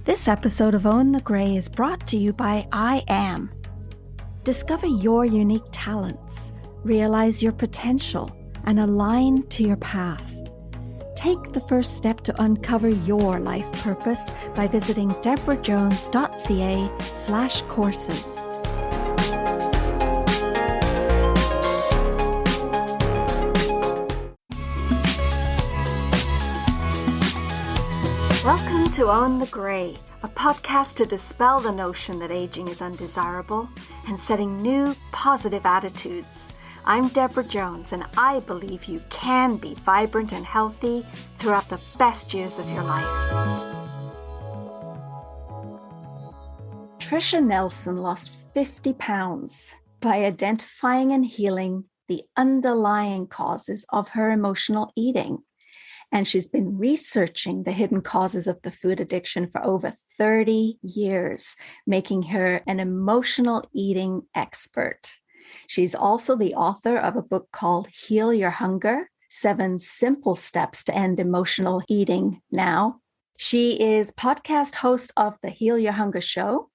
This episode of Own the Grey is brought to you by I Am. Discover your unique talents, realize your potential, and align to your path. Take the first step to uncover your life purpose by visiting debrajones.ca/courses. Welcome to Own the Grey, a podcast to dispel the notion that aging is undesirable and setting new, positive attitudes. I'm Debra Jones, and I believe you can be vibrant and healthy throughout the best years of your life. Tricia Nelson lost 50 pounds by identifying and healing the underlying causes of her emotional eating. And she's been researching the hidden causes of the food addiction for over 30 years, making her an emotional eating expert. She's also the author of a book called Heal Your Hunger, 7 Simple Steps to End Emotional Eating Now. She is podcast host of the Heal Your Hunger show,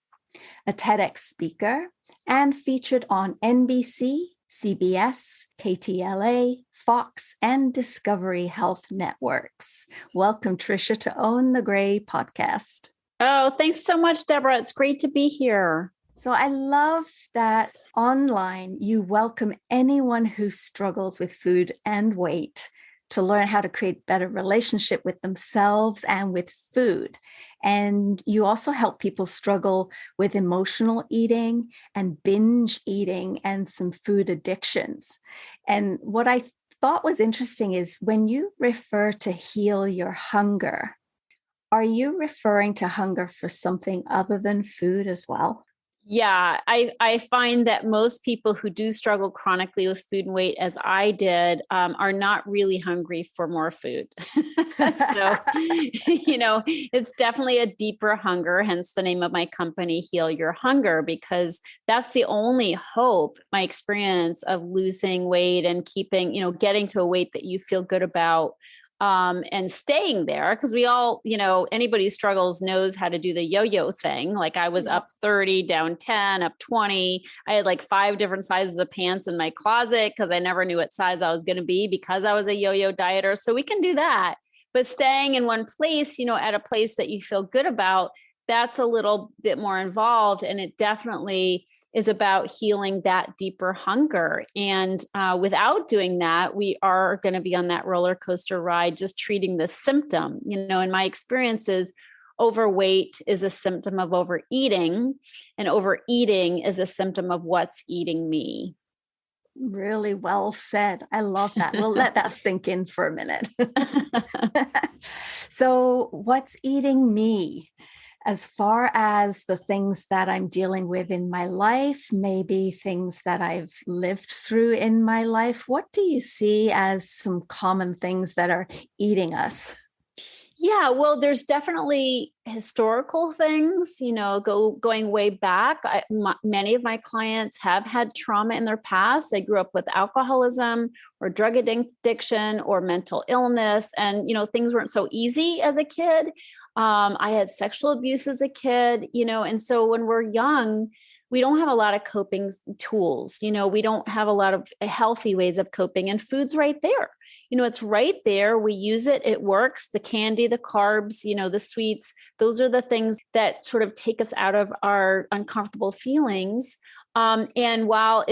a TEDx speaker, and featured on NBC, CBS, KTLA, Fox, and Discovery Health Networks. Welcome, Tricia, to Own the Grey podcast. Oh, thanks so much, Deborah. It's great to be here. So I love that online you welcome anyone who struggles with food and weight to learn how to create better relationship with themselves and with food. And you also help people struggle with emotional eating and binge eating and some food addictions. And what I thought was interesting is when you refer to heal your hunger, are you referring to hunger for something other than food as well? Yeah, I find that most people who do struggle chronically with food and weight, as I did, are not really hungry for more food. So, it's definitely a deeper hunger, hence the name of my company, Heal Your Hunger, because that's the only hope, my experience of losing weight and keeping, getting to a weight that you feel good about. And staying there, because we all, anybody who struggles knows how to do the yo-yo thing. Like I was up 30, down 10, up 20. I had like 5 different sizes of pants in my closet because I never knew what size I was going to be because I was a yo-yo dieter. So we can do that. But staying in one place, at a place that you feel good about, that's a little bit more involved. And it definitely is about healing that deeper hunger. And without doing that, we are going to be on that roller coaster ride, just treating the symptom. In my experiences, overweight is a symptom of overeating, and overeating is a symptom of what's eating me. Really well said. I love that. We'll let that sink in for a minute. So what's eating me? As far as the things that I'm dealing with in my life, maybe things that I've lived through in my life, what do you see as some common things that are eating us? Yeah, well, there's definitely historical things, going way back. Many of my clients have had trauma in their past. They grew up with alcoholism or drug addiction or mental illness. And, things weren't so easy as a kid. I had sexual abuse as a kid, and so when we're young, we don't have a lot of coping tools. We don't have a lot of healthy ways of coping, and food's right there. It's right there. We use it. It works. The candy, the carbs, the sweets, those are the things that sort of take us out of our uncomfortable feelings. And while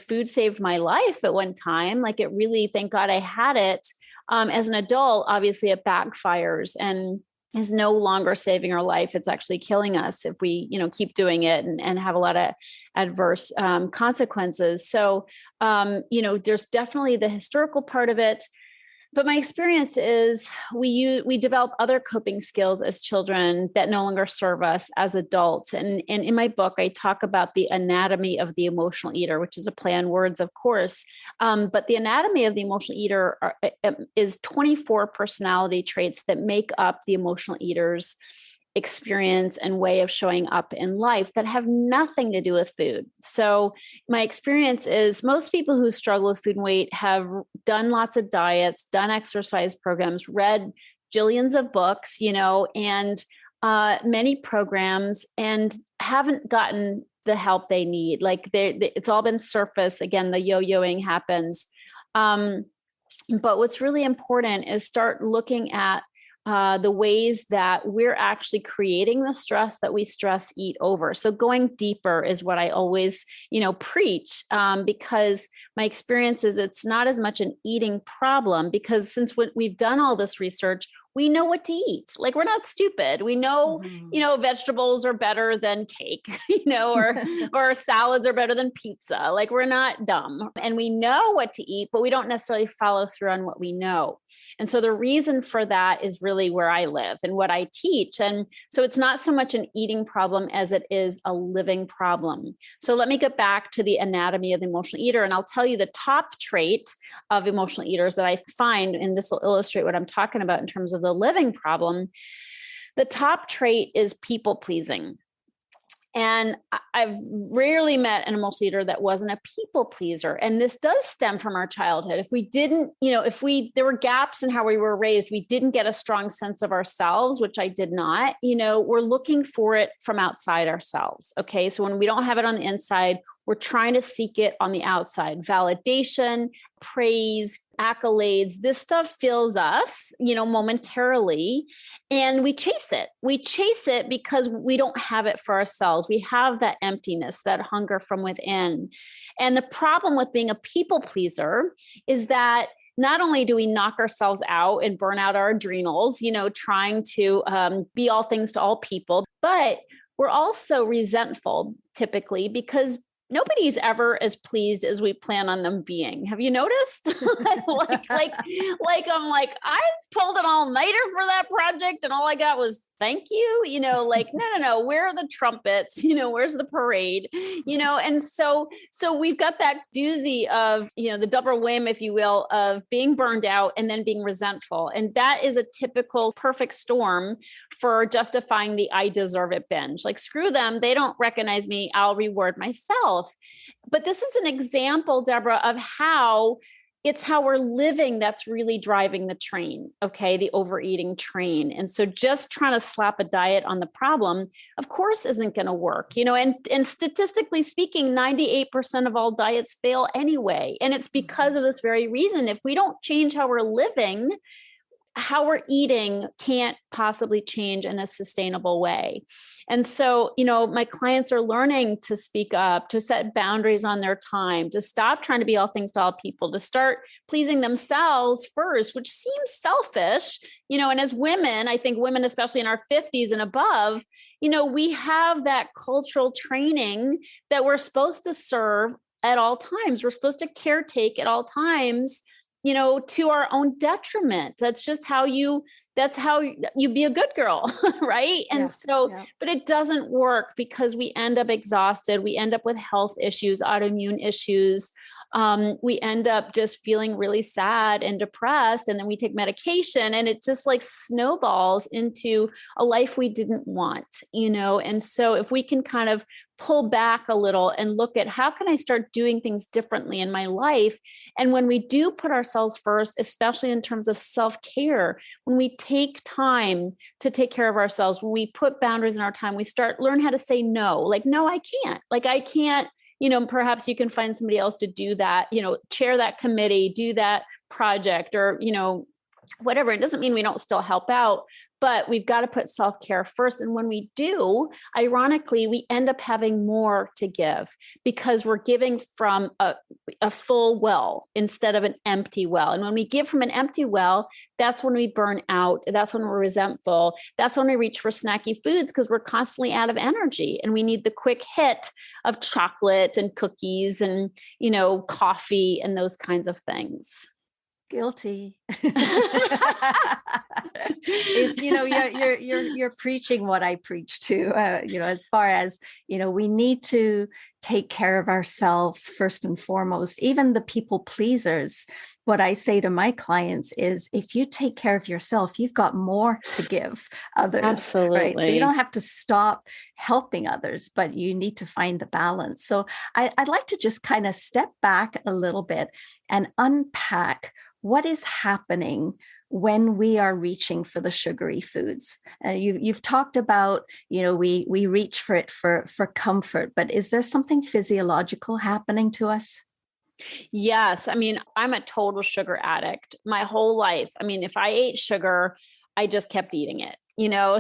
food saved my life at one time, like it really, thank God I had it. As an adult, obviously it backfires and is no longer saving our life. It's actually killing us if we, keep doing it and have a lot of adverse consequences. So, there's definitely the historical part of it. But my experience is we develop other coping skills as children that no longer serve us as adults. And in my book, I talk about the anatomy of the emotional eater, which is a play on words, of course. But the anatomy of the emotional eater is 24 personality traits that make up the emotional eater's experience and way of showing up in life that have nothing to do with food. So my experience is most people who struggle with food and weight have done lots of diets, done exercise programs, read jillions of books, and many programs and haven't gotten the help they need. Like it's all been surface. Again, the yo-yoing happens. But what's really important is start looking at the ways that we're actually creating the stress that we stress eat over. So going deeper is what I always, preach, because my experience is it's not as much an eating problem, because since we've done all this research, we know what to eat. Like, we're not stupid. We know, vegetables are better than cake, or salads are better than pizza. Like, we're not dumb, and we know what to eat, but we don't necessarily follow through on what we know. And so the reason for that is really where I live and what I teach. And so it's not so much an eating problem as it is a living problem. So let me get back to the anatomy of the emotional eater. And I'll tell you the top trait of emotional eaters that I find, and this will illustrate what I'm talking about in terms of the living problem. The top trait is people pleasing. And I've rarely met an emotional eater that wasn't a people pleaser. And this does stem from our childhood. If we didn't, there were gaps in how we were raised, we didn't get a strong sense of ourselves, which I did not, we're looking for it from outside ourselves. Okay. So when we don't have it on the inside, we're trying to seek it on the outside. Validation, praise, accolades, this stuff fills us, momentarily, and we chase it. We chase it because we don't have it for ourselves. We have that emptiness, that hunger from within. And the problem with being a people pleaser is that not only do we knock ourselves out and burn out our adrenals, trying to be all things to all people, but we're also resentful typically because nobody's ever as pleased as we plan on them being. Have you noticed? like I'm like, I pulled an all-nighter for that project and all I got was thank you, no, where are the trumpets? Where's the parade? And so we've got that doozy of, the double whammy, if you will, of being burned out and then being resentful. And that is a typical perfect storm for justifying the I deserve it binge. Like, screw them. They don't recognize me. I'll reward myself. But this is an example, Debra, of how it's how we're living that's really driving the train, okay, the overeating train. And so just trying to slap a diet on the problem, of course, isn't going to work, and statistically speaking, 98% of all diets fail anyway. And it's because of this very reason. If we don't change how we're living, how we're eating can't possibly change in a sustainable way. And so, my clients are learning to speak up, to set boundaries on their time, to stop trying to be all things to all people, to start pleasing themselves first, which seems selfish, and as women, I think women, especially in our 50s and above, we have that cultural training that we're supposed to serve at all times. We're supposed to caretake at all times, to our own detriment. That's how you be a good girl. Right. And but it doesn't work because we end up exhausted. We end up with health issues, autoimmune issues. We end up just feeling really sad and depressed. And then we take medication and it just like snowballs into a life we didn't want, And so if we can kind of pull back a little and look at how can I start doing things differently in my life? And when we do put ourselves first, especially in terms of self-care, when we take time to take care of ourselves, when we put boundaries in our time, we learn how to say no, like, no, I can't, perhaps you can find somebody else to do that, chair that committee, do that project, or, whatever. It doesn't mean we don't still help out, but we've got to put self-care first. And when we do, ironically, we end up having more to give because we're giving from a full well instead of an empty well. And when we give from an empty well, that's when we burn out. That's when we're resentful. That's when we reach for snacky foods because we're constantly out of energy and we need the quick hit of chocolate and cookies and, coffee and those kinds of things. Guilty. You're preaching what I preach too. As far as we need to take care of ourselves first and foremost. Even the people pleasers. What I say to my clients is, if you take care of yourself, you've got more to give others. Absolutely. Right? So you don't have to stop helping others, but you need to find the balance. So I'd like to just kind of step back a little bit and unpack what is happening when we are reaching for the sugary foods? You've talked about, we reach for it for comfort, but is there something physiological happening to us? Yes. I mean, I'm a total sugar addict my whole life. I mean, if I ate sugar, I just kept eating it,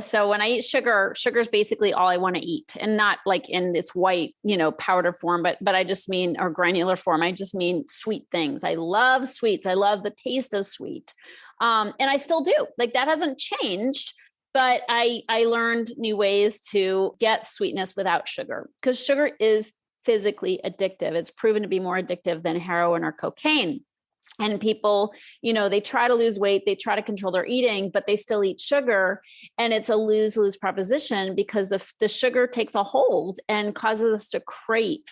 So when I eat sugar, sugar is basically all I want to eat, and not like in its white, powder form, but I just mean, or granular form. I just mean sweet things. I love sweets. I love the taste of sweet. And I still do. Like, that hasn't changed. But I learned new ways to get sweetness without sugar, because sugar is physically addictive. It's proven to be more addictive than heroin or cocaine. And people, they try to lose weight, they try to control their eating, but they still eat sugar. And it's a lose-lose proposition, because the sugar takes a hold and causes us to crave,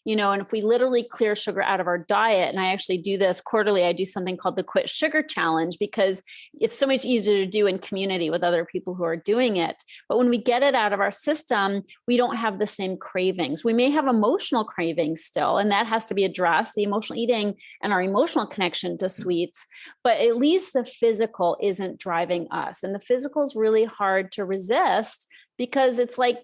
and if we literally clear sugar out of our diet, and I actually do this quarterly, I do something called the Quit Sugar Challenge, because it's so much easier to do in community with other people who are doing it. But when we get it out of our system, we don't have the same cravings. We may have emotional cravings still, and that has to be addressed, the emotional eating and our emotional connection to sweets, but at least the physical isn't driving us. And the physical is really hard to resist, because it's like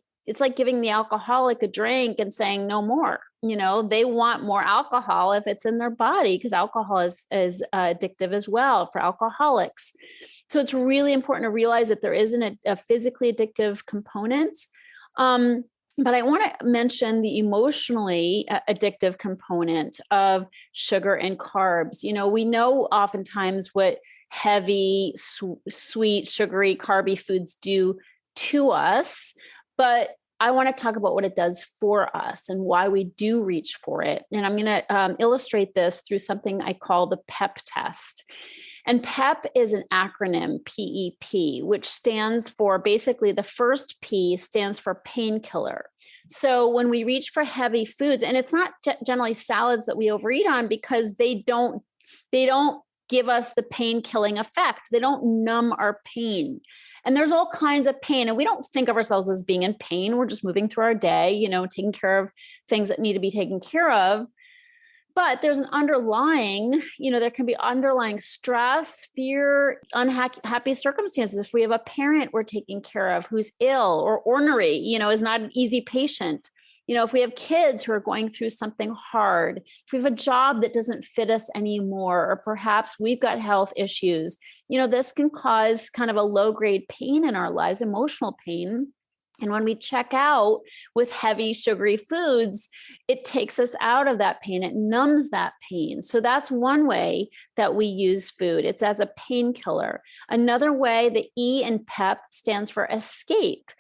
giving the alcoholic a drink and saying no more. They want more alcohol if it's in their body, because alcohol is addictive as well for alcoholics. So it's really important to realize that there isn't a physically addictive component. But I want to mention the emotionally addictive component of sugar and carbs. We know oftentimes what heavy, sweet, sugary, carby foods do to us, but I want to talk about what it does for us and why we do reach for it. And I'm going to illustrate this through something I call the PEP test. And PEP is an acronym, PEP, which stands for, basically the first P stands for painkiller. So when we reach for heavy foods, and it's not generally salads that we overeat on, because they don't give us the pain killing effect. They don't numb our pain. And there's all kinds of pain, and we don't think of ourselves as being in pain. We're just moving through our day, taking care of things that need to be taken care of. But there's an underlying, there can be underlying stress, fear, unhappy circumstances. If we have a parent we're taking care of who's ill or ornery, is not an easy patient. If we have kids who are going through something hard, if we have a job that doesn't fit us anymore, or perhaps we've got health issues, this can cause kind of a low-grade pain in our lives, emotional pain. And when we check out with heavy sugary foods, it takes us out of that pain. It numbs that pain. So that's one way that we use food. It's as a painkiller. Another way, the E in PEP stands for escape.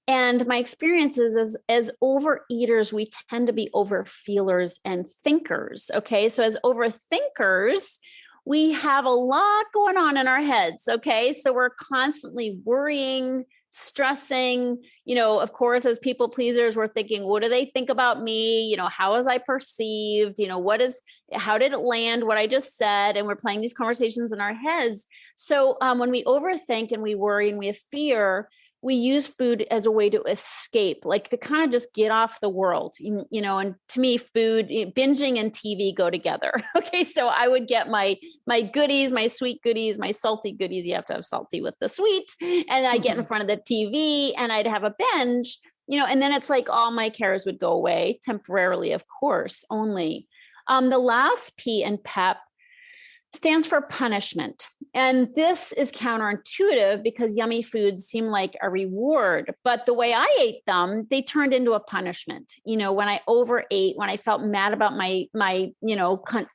And my experience is as overeaters, we tend to be overfeelers and thinkers. Okay. So as overthinkers, we have a lot going on in our heads. Okay. So we're constantly worrying, stressing, of course, as people pleasers, we're thinking, what do they think about me? How was I perceived? How did it land what I just said? And we're playing these conversations in our heads. So when we overthink and we worry and we have fear, we use food as a way to escape, like to kind of just get off the world, and to me, food, binging and TV go together. Okay. So I would get my goodies, my sweet goodies, my salty goodies. You have to have salty with the sweet. And I get in front of the TV and I'd have a binge, and then it's like all my cares would go away temporarily, of course, only. The last P in PEP stands for punishment. And this is counterintuitive, because yummy foods seem like a reward, but the way I ate them, they turned into a punishment. When I overate, when I felt mad about my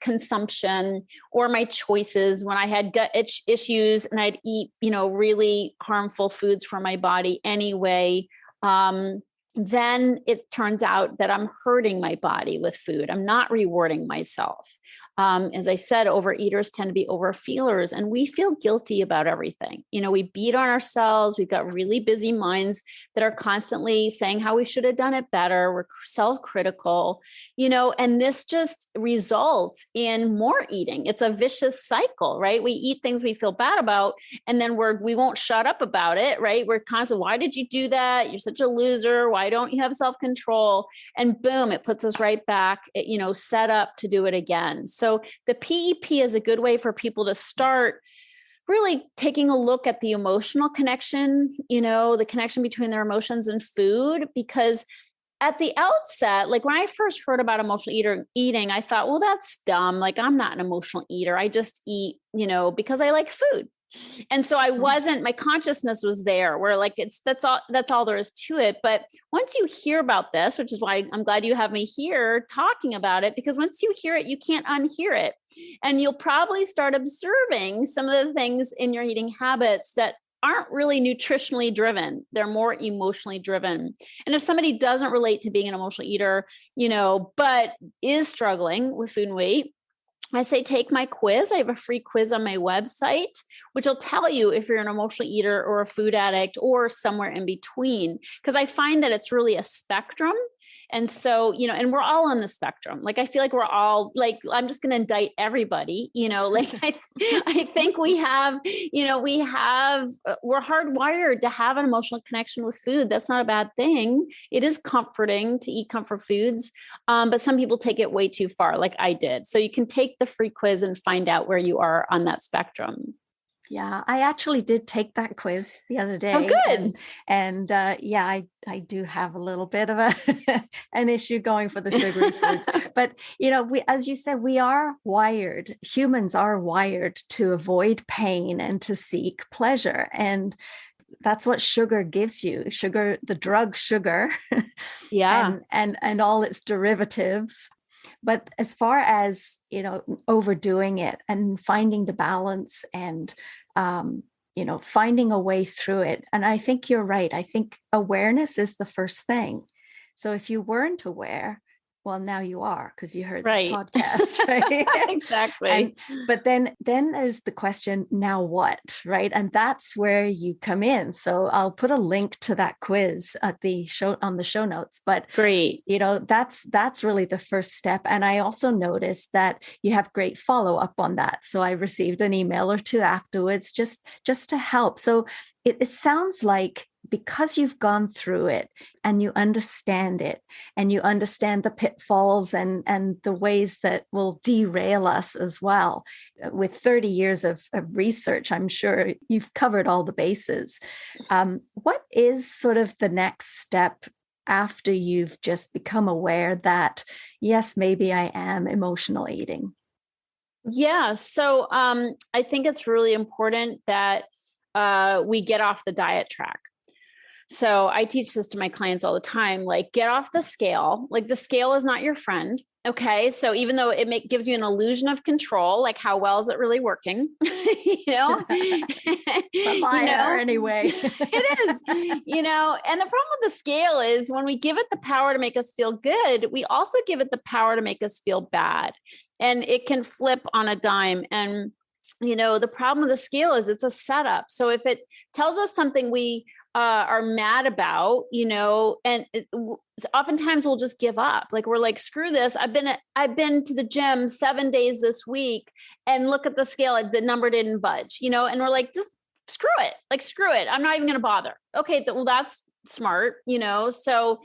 consumption or my choices, when I had gut issues and I'd eat, really harmful foods for my body anyway, then it turns out that I'm hurting my body with food. I'm not rewarding myself. As I said, overeaters tend to be overfeelers, and we feel guilty about everything. We beat on ourselves. We've got really busy minds that are constantly saying how we should have done it better. We're self-critical, and this just results in more eating. It's a vicious cycle, right? We eat things we feel bad about, and then we won't shut up about it, right? We're constantly, why did you do that? You're such a loser. Why don't you have self-control? And boom, it puts us right back, set up to do it again. So the PEP is a good way for people to start really taking a look at the emotional connection, the connection between their emotions and food, because at the outset, like when I first heard about emotional eating, I thought, well, that's dumb. Like I'm not an emotional eater. I just eat, because I like food. And so I wasn't, my consciousness was there where like, that's all there is to it. But once you hear about this, which is why I'm glad you have me here talking about it, because once you hear it, you can't unhear it. And you'll probably start observing some of the things in your eating habits that aren't really nutritionally driven. They're more emotionally driven. And if somebody doesn't relate to being an emotional eater, but is struggling with food and weight, I say, take my quiz. I have a free quiz on my website, which will tell you if you're an emotional eater or a food addict or somewhere in between. Because I find that it's really a spectrum. And so, and we're all on the spectrum. Like, I feel like we're all like, I'm just going to indict everybody, like I think we're hardwired to have an emotional connection with food. That's not a bad thing. It is comforting to eat comfort foods. But some people take it way too far, like I did. So you can take the free quiz and find out where you are on that spectrum. Yeah, I actually did take that quiz the other day. Oh, good. And I do have a little bit of an issue going for the sugary foods. But, as you said, humans are wired to avoid pain and to seek pleasure. And that's what sugar gives you. Sugar, the drug sugar. Yeah. and all its derivatives. But as far as, overdoing it and finding the balance and, finding a way through it. And I think you're right. I think awareness is the first thing. So if you weren't aware, well, now you are, because you heard this podcast, right? Exactly. But then there's the question, now what, right? And that's where you come in. So I'll put a link to that quiz at the show on the show notes. But great, that's really the first step. And I also noticed that you have great follow up on that. So I received an email or two afterwards, just to help. So it sounds like, because you've gone through it and you understand it and you understand the pitfalls and the ways that will derail us as well. With 30 years of research, I'm sure you've covered all the bases. What is sort of the next step after you've just become aware that, yes, maybe I am emotional eating? Yeah. So I think it's really important that we get off the diet track. So I teach this to my clients all the time, like, get off the scale. Like, the scale is not your friend. Okay. So even though it gives you an illusion of control, like, how well is it really working? Anyway, it is, and the problem with the scale is when we give it the power to make us feel good, we also give it the power to make us feel bad, and it can flip on a dime. And, the problem with the scale is it's a setup. So if it tells us something we are mad about, and oftentimes we'll just give up. Like, we're like, screw this. I've been to the gym 7 days this week, and look at the scale. The number didn't budge, and we're like, just screw it. Like, screw it. I'm not even going to bother. Okay. Well, that's smart, so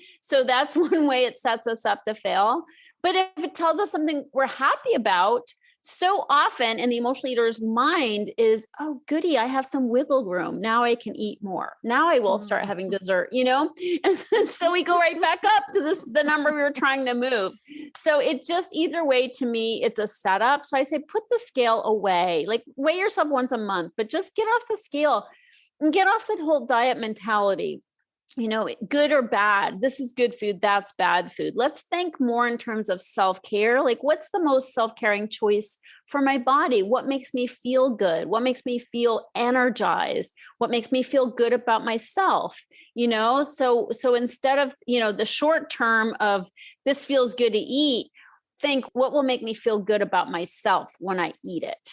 that's one way it sets us up to fail. But if it tells us something we're happy about, so often in the emotional eater's mind is, oh, goody, I have some wiggle room. Now I can eat more. Now I will start having dessert, and so we go right back up to the number we were trying to move. So it just, either way, to me, it's a setup. So I say, put the scale away, like, weigh yourself once a month, but just get off the scale and get off the whole diet mentality. Good or bad, this is good food, that's bad food. Let's think more in terms of self-care. Like, what's the most self-caring choice for my body? What makes me feel good? What makes me feel energized? What makes me feel good about myself? So instead of, the short term of this feels good to eat, think, what will make me feel good about myself when I eat it?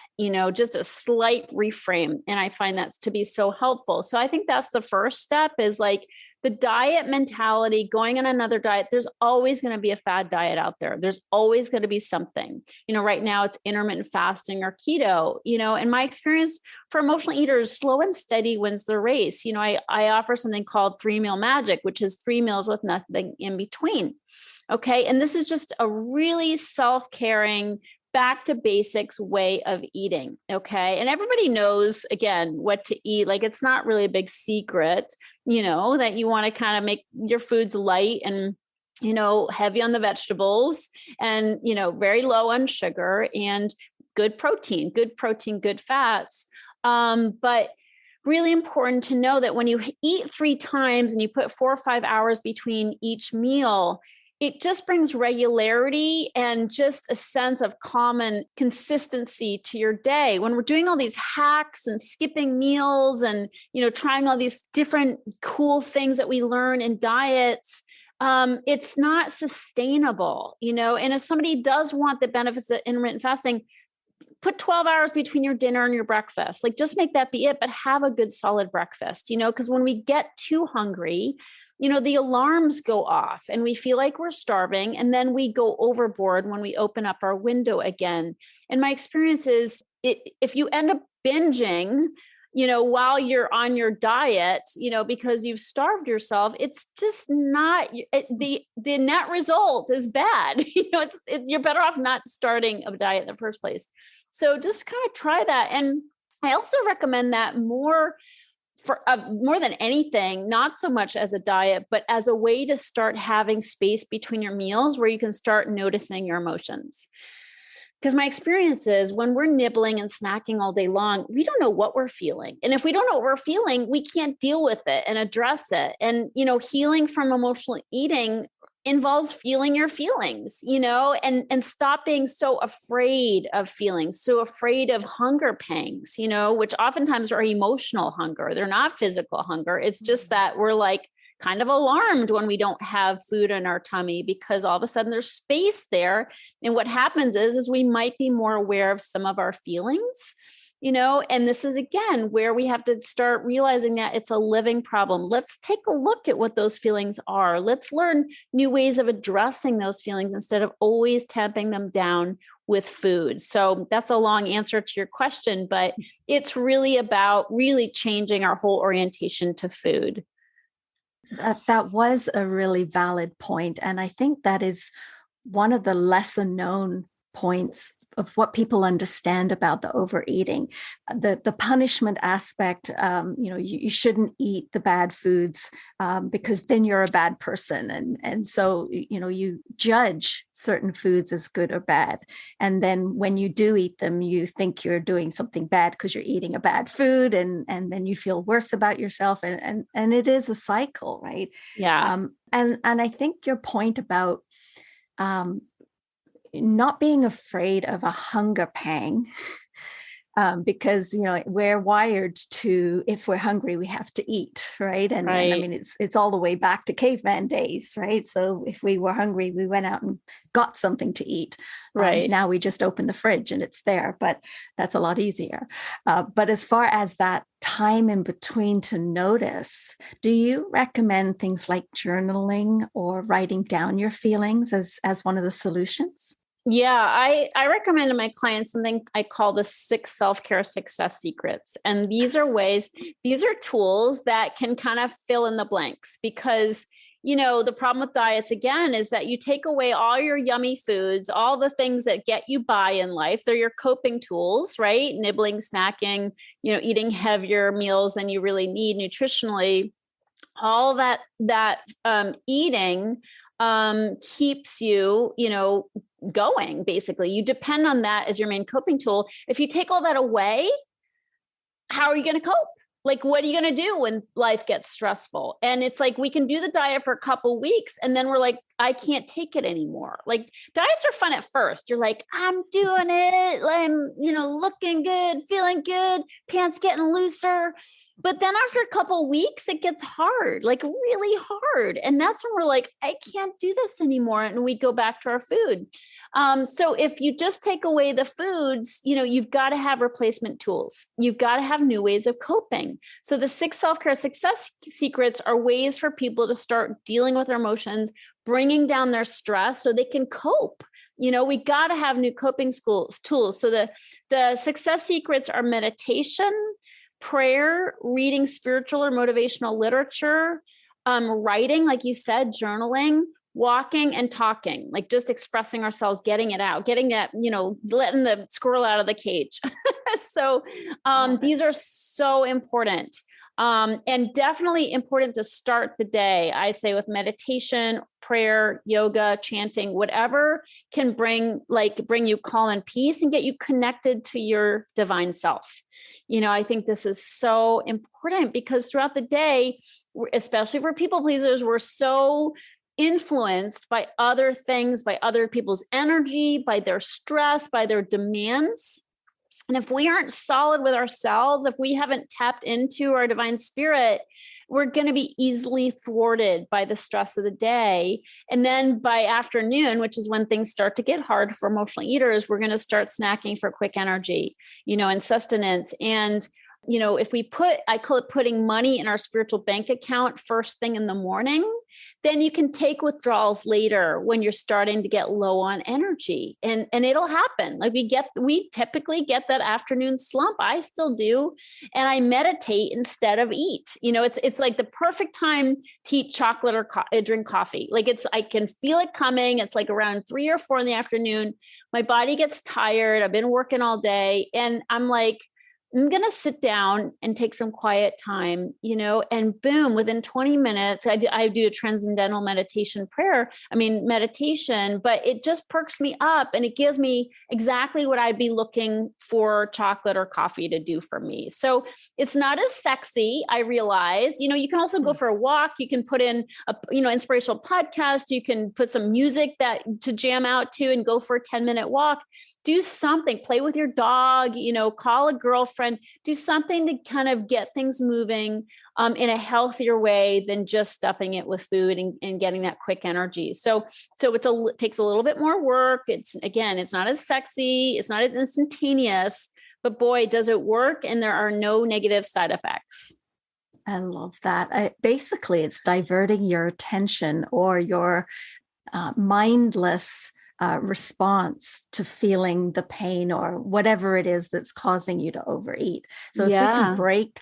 Just a slight reframe. And I find that to be so helpful. So I think that's the first step, is like, the diet mentality, going on another diet. There's always going to be a fad diet out there. There's always going to be something, right now it's intermittent fasting or keto, in my experience for emotional eaters, slow and steady wins the race. I offer something called 3-meal magic, which is 3 meals with nothing in between. Okay. And this is just a really self-caring, back to basics way of eating. Okay. And everybody knows, again, what to eat. Like, it's not really a big secret, that you want to kind of make your foods light and, heavy on the vegetables and, very low on sugar and good protein, good fats. But really important to know that when you eat 3 times and you put 4 or 5 hours between each meal, it just brings regularity and just a sense of common consistency to your day. When we're doing all these hacks and skipping meals and, trying all these different cool things that we learn in diets, it's not sustainable, and if somebody does want the benefits of intermittent fasting, put 12 hours between your dinner and your breakfast. Like, just make that be it, but have a good solid breakfast, because when we get too hungry, the alarms go off and we feel like we're starving, and then we go overboard when we open up our window again. And my experience is if you end up binging, while you're on your diet, because you've starved yourself, it's just not the net result is bad. You're better off not starting a diet in the first place. So just kind of try that. And I also recommend that more than anything, not so much as a diet, but as a way to start having space between your meals where you can start noticing your emotions. Because my experience is when we're nibbling and snacking all day long, we don't know what we're feeling. And if we don't know what we're feeling, we can't deal with it and address it. And, healing from emotional eating involves feeling your feelings, and stop being so afraid of feelings, so afraid of hunger pangs, which oftentimes are emotional hunger. They're not physical hunger. It's just that we're like kind of alarmed when we don't have food in our tummy because all of a sudden there's space there. And what happens is we might be more aware of some of our feelings, and this is again where we have to start realizing that it's a living problem. Let's take a look at what those feelings are. Let's learn new ways of addressing those feelings instead of always tamping them down with food. So that's a long answer to your question, but it's really about really changing our whole orientation to food. That was a really valid point. And I think that is one of the lesser known points of what people understand about the overeating. The punishment aspect, you shouldn't eat the bad foods because then you're a bad person. And so, you judge certain foods as good or bad. And then when you do eat them, you think you're doing something bad because you're eating a bad food. And then you feel worse about yourself. And it is a cycle, right? Yeah. And I think your point about not being afraid of a hunger pang, because we're wired to, if we're hungry, we have to eat, right? And I mean, it's all the way back to caveman days, right? So if we were hungry, we went out and got something to eat. Right. Now we just open the fridge and it's there, but that's a lot easier. But as far as that time in between to notice, do you recommend things like journaling or writing down your feelings as one of the solutions? Yeah, I recommend to my clients something I call the 6 self-care success secrets. And these are tools that can kind of fill in the blanks because, the problem with diets, again, is that you take away all your yummy foods, all the things that get you by in life. They're your coping tools, right? Nibbling, snacking, eating heavier meals than you really need nutritionally. All that eating keeps you, going. Basically, you depend on that as your main coping tool. If you take all that away, how are you going to cope? Like, what are you going to do when life gets stressful? And it's like, we can do the diet for a couple weeks and then we're like, I can't take it anymore. Like, diets are fun at first. You're like, I'm doing it. I'm, looking good, feeling good, pants getting looser. But then after a couple of weeks, it gets hard, like really hard. And that's when we're like, I can't do this anymore. And we go back to our food. So if you just take away the foods, you've got to have replacement tools. You've got to have new ways of coping. So the 6 self-care success secrets are ways for people to start dealing with their emotions, bringing down their stress so they can cope. We got to have new coping tools. So the success secrets are meditation, prayer, reading spiritual or motivational literature, writing, like you said, journaling, walking and talking, like just expressing ourselves, getting it out, getting that, letting the squirrel out of the cage. So these are so important. And definitely important to start the day, I say, with meditation, prayer, yoga, chanting, whatever can bring you calm and peace and get you connected to your divine self. I think this is so important because throughout the day, especially for people pleasers, we're so influenced by other things, by other people's energy, by their stress, by their demands. And if we aren't solid with ourselves, if we haven't tapped into our divine spirit, we're going to be easily thwarted by the stress of the day. And then by afternoon, which is when things start to get hard for emotional eaters, we're going to start snacking for quick energy, and sustenance. And if I call it putting money in our spiritual bank account first thing in the morning, then you can take withdrawals later when you're starting to get low on energy, and it'll happen. Like we typically get that afternoon slump. I still do. And I meditate instead of eat. It's like the perfect time to eat chocolate or drink coffee. Like I can feel it coming. It's like around 3 or 4 in the afternoon. My body gets tired. I've been working all day, and I'm like, I'm going to sit down and take some quiet time, and boom, within 20 minutes, I do a transcendental meditation, but it just perks me up and it gives me exactly what I'd be looking for chocolate or coffee to do for me. So it's not as sexy, I realize. You can also go for a walk. You can put in a, inspirational podcast. You can put some music to jam out to and go for a 10-minute walk. Do something, play with your dog, call a girlfriend, do something to kind of get things moving in a healthier way than just stuffing it with food and getting that quick energy. So it takes a little bit more work. It's not as sexy. It's not as instantaneous, but boy, does it work. And there are no negative side effects. I love that. Basically, it's diverting your attention or your mindless response to feeling the pain or whatever it is that's causing you to overeat. So if we can break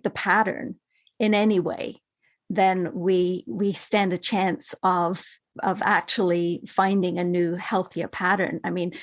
the pattern in any way, then we stand a chance of actually finding a new, healthier pattern. I mean,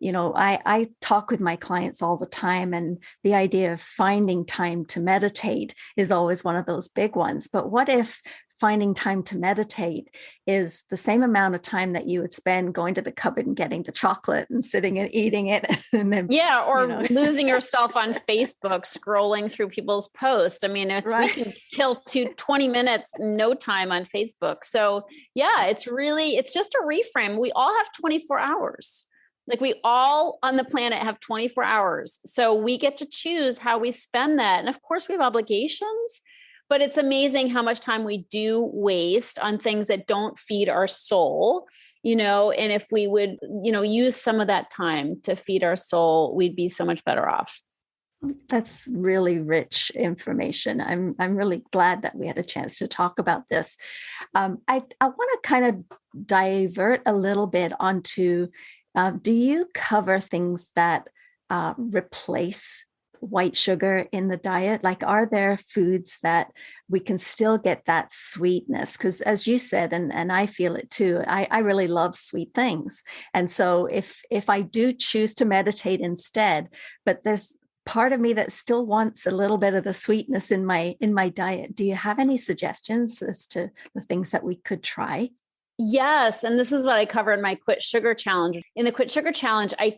I talk with my clients all the time, and the idea of finding time to meditate is always one of those big ones. But what if finding time to meditate is the same amount of time that you would spend going to the cupboard and getting the chocolate and sitting and eating it? And then, or losing yourself on Facebook, scrolling through people's posts. I mean, we can kill 20 minutes, no time on Facebook. So it's just a reframe. We all have 24 hours. Like we all on the planet have 24 hours. So we get to choose how we spend that. And of course we have obligations, but it's amazing how much time we do waste on things that don't feed our soul, and if we would, use some of that time to feed our soul, we'd be so much better off. That's really rich information. I'm really glad that we had a chance to talk about this. I want to kind of divert a little bit onto, do you cover things that replace white sugar in the diet? Like, are there foods that we can still get that sweetness? Because as you said, and I feel it too, I really love sweet things. And so if I do choose to meditate instead, but there's part of me that still wants a little bit of the sweetness in my diet, do you have any suggestions as to the things that we could try? Yes. And this is what I cover in my Quit Sugar Challenge. In the Quit Sugar Challenge, I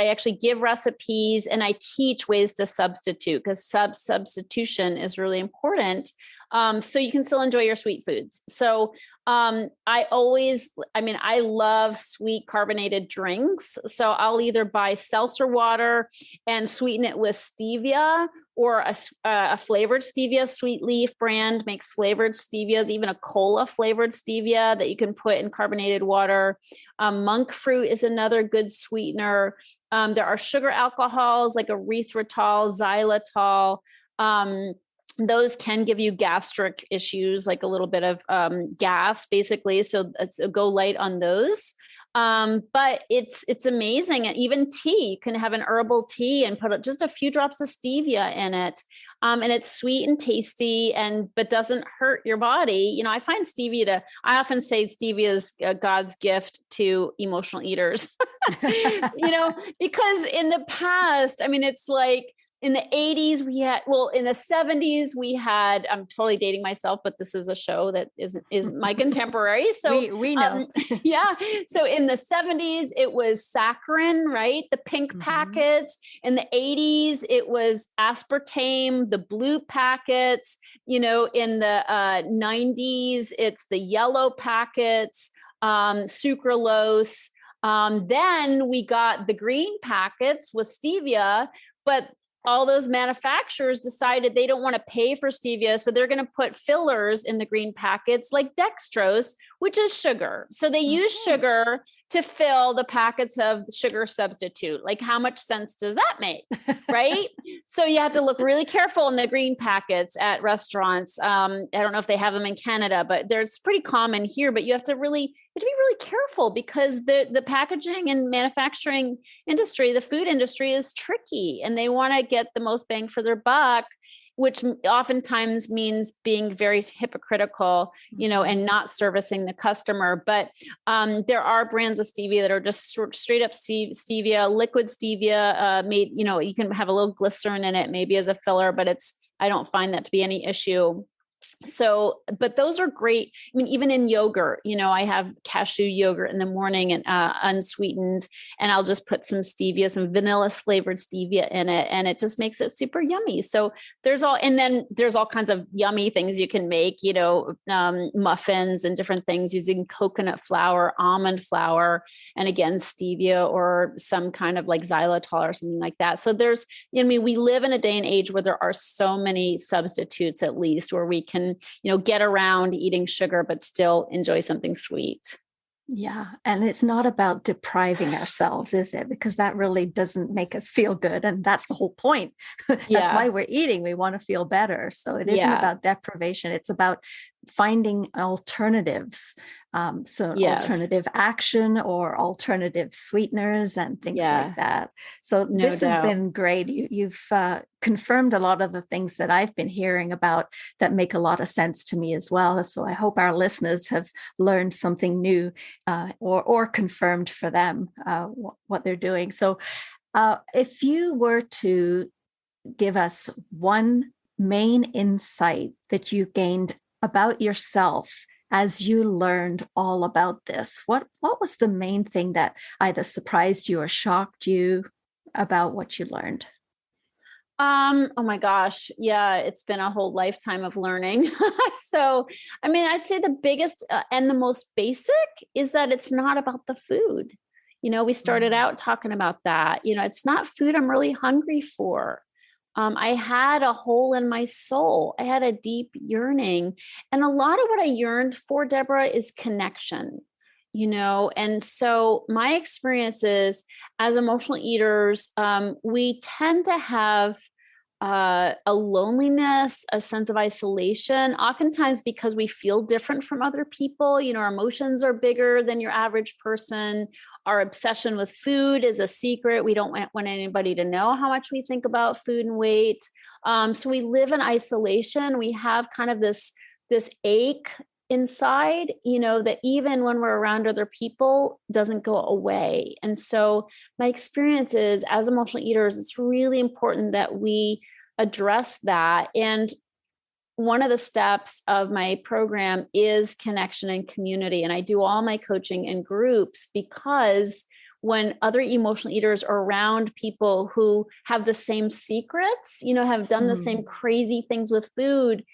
actually give recipes and I teach ways to substitute, because substitution is really important. So you can still enjoy your sweet foods. So I love sweet carbonated drinks. So I'll either buy seltzer water and sweeten it with stevia, or a flavored stevia. Sweet Leaf brand makes flavored stevias, even a cola flavored stevia that you can put in carbonated water. Monk fruit is another good sweetener. There are sugar alcohols like erythritol, xylitol. Those can give you gastric issues, like a little bit of gas, basically. So go light on those. But it's amazing. And even tea, you can have an herbal tea and put just a few drops of stevia in it. And it's sweet and tasty but doesn't hurt your body. I find I often say stevia is God's gift to emotional eaters, because in the past, it's like, in the 80s, in the 70s, I'm totally dating myself, but this is a show that isn't my contemporary. So we know. Yeah. So in the 70s, it was saccharin, right? The pink packets. In the 80s, it was aspartame, the blue packets. In the 90s, it's the yellow packets, sucralose. Then we got the green packets with stevia, but all those manufacturers decided they don't want to pay for stevia. So they're going to put fillers in the green packets like dextrose, which is sugar. So they use sugar to fill the packets of sugar substitute. Like, how much sense does that make? Right? So you have to look really careful in the green packets at restaurants. I don't know if they have them in Canada, but it's pretty common here, but you have to be really careful, because the packaging and manufacturing industry, the food industry, is tricky, and they want to get the most bang for their buck, which oftentimes means being very hypocritical, and not servicing the customer. But there are brands of stevia that are just straight up stevia, liquid stevia, made, you can have a little glycerin in it, maybe as a filler, but I don't find that to be any issue. So, but those are great. Even in yogurt, I have cashew yogurt in the morning and unsweetened, and I'll just put some stevia, some vanilla flavored stevia in it, and it just makes it super yummy. So there's all kinds of yummy things you can make, muffins and different things using coconut flour, almond flour, and again, stevia or some kind of like xylitol or something like that. So we live in a day and age where there are so many substitutes, at least, where we can, get around eating sugar, but still enjoy something sweet. Yeah. And it's not about depriving ourselves, is it? Because that really doesn't make us feel good. And that's the whole point. That's why we're eating. We want to feel better. So it isn't about deprivation. It's about finding alternatives. Alternative action or alternative sweeteners and things like that. So this has been great. You've confirmed a lot of the things that I've been hearing about that make a lot of sense to me as well. So I hope our listeners have learned something new or confirmed for them what they're doing. So if you were to give us one main insight that you gained about yourself as you learned all about this, what was the main thing that either surprised you or shocked you about what you learned? Oh my gosh. Yeah, it's been a whole lifetime of learning. So, I'd say the biggest and the most basic is that it's not about the food. We started out talking about that. It's not food I'm really hungry for. I had a hole in my soul. I had a deep yearning. And a lot of what I yearned for, Debra, is connection, And so my experiences as emotional eaters, we tend to have a loneliness, a sense of isolation, oftentimes because we feel different from other people. Our emotions are bigger than your average person. Our obsession with food is a secret. We don't want anybody to know how much we think about food and weight. So we live in isolation. We have kind of this ache inside, that even when we're around other people doesn't go away. And so my experience is, as emotional eaters, it's really important that we address that. And one of the steps of my program is connection and community. And I do all my coaching in groups, because when other emotional eaters are around people who have the same secrets, have done the same crazy things with food,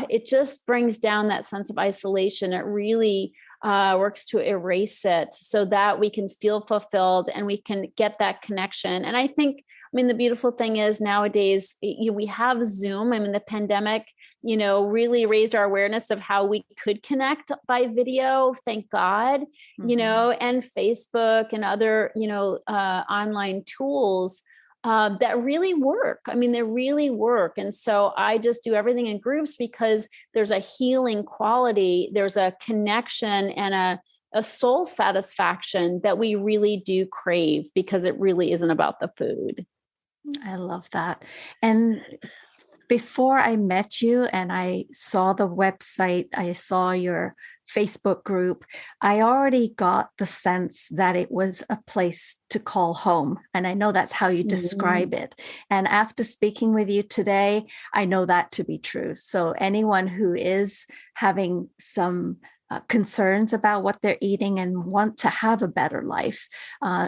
it just brings down that sense of isolation. It really works to erase it so that we can feel fulfilled and we can get that connection. And I think, the beautiful thing is nowadays we have Zoom. The pandemic, really raised our awareness of how we could connect by video. Thank God, and Facebook and other, online tools. that really work. I mean, they really work. And so I just do everything in groups because there's a healing quality, there's a connection and a soul satisfaction that we really do crave because it really isn't about the food. I love that. And before I met you and I saw the website, I saw your Facebook group, I already got the sense that it was a place to call home. And I know that's how you describe it. And after speaking with you today, I know that to be true. So anyone who is having some concerns about what they're eating and want to have a better life,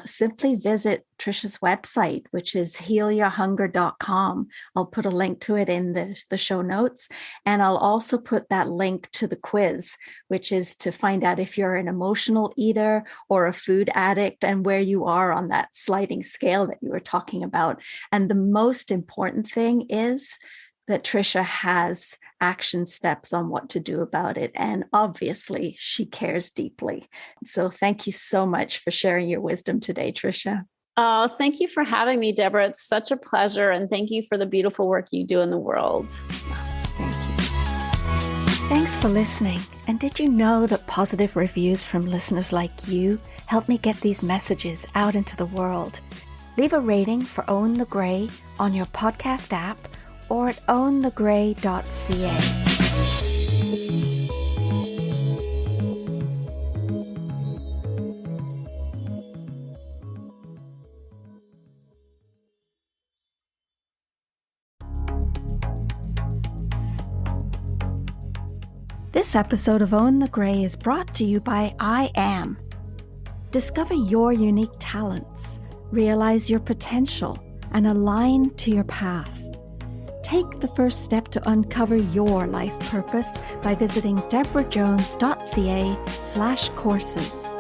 simply visit Trisha's website, which is healyourhunger.com. I'll put a link to it in the show notes. And I'll also put that link to the quiz, which is to find out if you're an emotional eater or a food addict and where you are on that sliding scale that you were talking about. And the most important thing is that Trisha has action steps on what to do about it. And obviously, she cares deeply. So thank you so much for sharing your wisdom today, Trisha. Oh, thank you for having me, Debra. It's such a pleasure. And thank you for the beautiful work you do in the world. Thank you. Thanks for listening. And did you know that positive reviews from listeners like you help me get these messages out into the world? Leave a rating for Own the Grey on your podcast app or at ownthegray.ca. This episode of Own the Grey is brought to you by I Am. Discover your unique talents, realize your potential, and align to your path. Take the first step to uncover your life purpose by visiting debrajones.ca/courses.